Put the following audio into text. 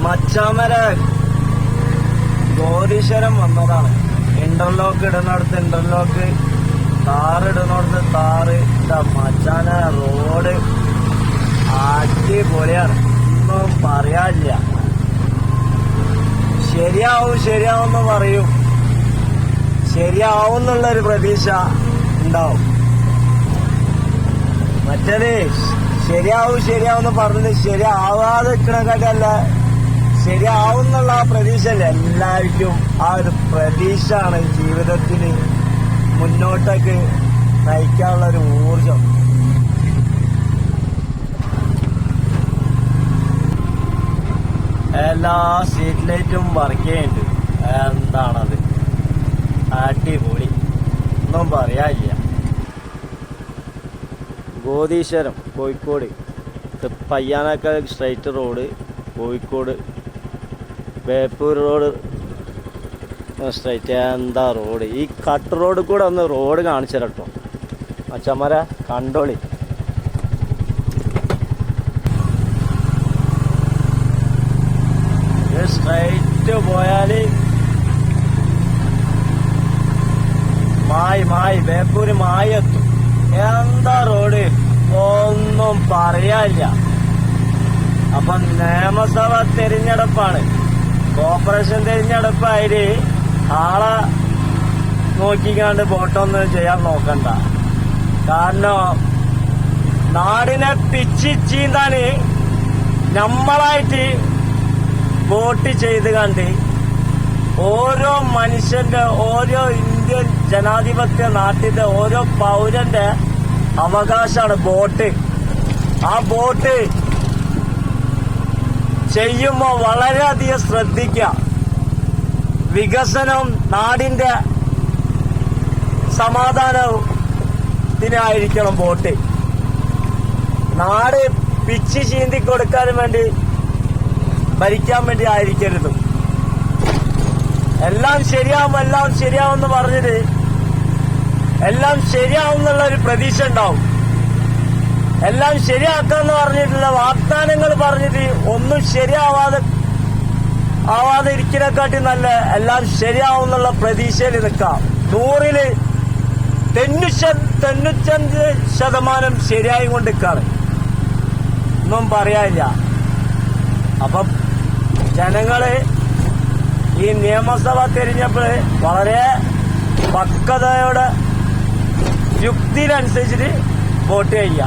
മച്ചാമര ഗോരീശ്വരം വന്നതാണ്. ഇന്റർലോക്ക് ഇടുന്നിടത്ത് ഇന്റർലോക്ക്, താറിടുന്നിടത്ത് താറ്. മച്ചാന റോഡ് അടിപൊളിയാണ്, ഒന്നും പറയാനില്ല. ശരിയാവും പറയും, ശരിയാവും എന്നുള്ളൊരു പ്രതീക്ഷ ഉണ്ടാവും. മറ്റേത് ശരിയാവും പറഞ്ഞത് ശരിയാവാതെ നിൽക്കണക്കാട്ടല്ല, ശരിയാവും എന്നുള്ള ആ പ്രതീക്ഷ അല്ലേ എല്ലാവർക്കും. ആ ഒരു പ്രതീക്ഷ ആണ് ജീവിതത്തിന് മുന്നോട്ടേക്ക് നയിക്കാനുള്ള ഒരു ഊർജം. എല്ലാ സ്ട്രീറ്റ് ലൈറ്റും വർക്ക് ചെയ്യുന്നുണ്ട്. എന്താണത്, അടിപൊളി, ഒന്നും പറയാനില്ല. Gotheeswaram Kozhikode, Payyanakkal straight road Kozhikode, Beypore road straight. എന്താ റോഡ്, ഈ കട്ട് റോഡ് കൂടെ ഒന്ന് റോഡ് കാണിച്ചു തരാം കേട്ടോ അച്ഛന്മാരെ, കണ്ടോളി. സ്ട്രൈറ്റ് പോയാല് ബേപ്പൂര് എത്തും. എന്താ റോഡ്, ഒന്നും പറയാനില്ല. അപ്പൊ നിയമസഭ തെരഞ്ഞെടുപ്പാണ്, കോർപ്പറേഷൻ തെരഞ്ഞെടുപ്പായിട്ട് ആളെ നോക്കിക്കാണ്ട് വോട്ടൊന്നും ചെയ്യാൻ നോക്കണ്ട. കാരണം നാടിനെ പിച്ചി ചീന്താന് നമ്മളായിട്ട് വോട്ട് ചെയ്ത് കണ്ട് ഓരോ മനുഷ്യന്റെ, ഓരോ ഇന്ത്യൻ ജനാധിപത്യ നാട്ടിന്റെ ഓരോ പൗരന്റെ അവകാശമാണ് വോട്ട്. ആ വോട്ട് ചെയ്യുമ്പോ വളരെയധികം ശ്രദ്ധിക്കുക. വികസനം, നാടിന്റെ സമാധാനത്തിനായിരിക്കണം വോട്ട്. നാട് പിച്ച് ചീന്തി കൊടുക്കാൻ വേണ്ടി, ഭരിക്കാൻ വേണ്ടി ആയിരിക്കരുത്. എല്ലാം ശരിയാവുമെന്ന് പറഞ്ഞത് എല്ലാം ശരിയാവും എന്നുള്ള ഒരു പ്രതീക്ഷ ഉണ്ടാവും. എല്ലാം ശരിയാക്കാന്ന് പറഞ്ഞിട്ടുള്ള വാഗ്ദാനങ്ങൾ പറഞ്ഞിട്ട് ഒന്നും ശരിയാവാതെ ഇരിക്കുന്നതിനെക്കാട്ടി നല്ല എല്ലാം ശരിയാവും എന്നുള്ള പ്രതീക്ഷയിൽ നിൽക്കാം. 100-ല് 95% ശരിയായി കൊണ്ടിരിക്കാണ്, ഒന്നും പറയാനില്ല. അപ്പം ജനങ്ങള് ഈ നിയമസഭ തെരഞ്ഞെടുപ്പ് വളരെ പക്വതയോടെ യുക്തിയിലനുസരിച്ചിട്ട് വോട്ട് ചെയ്യുക.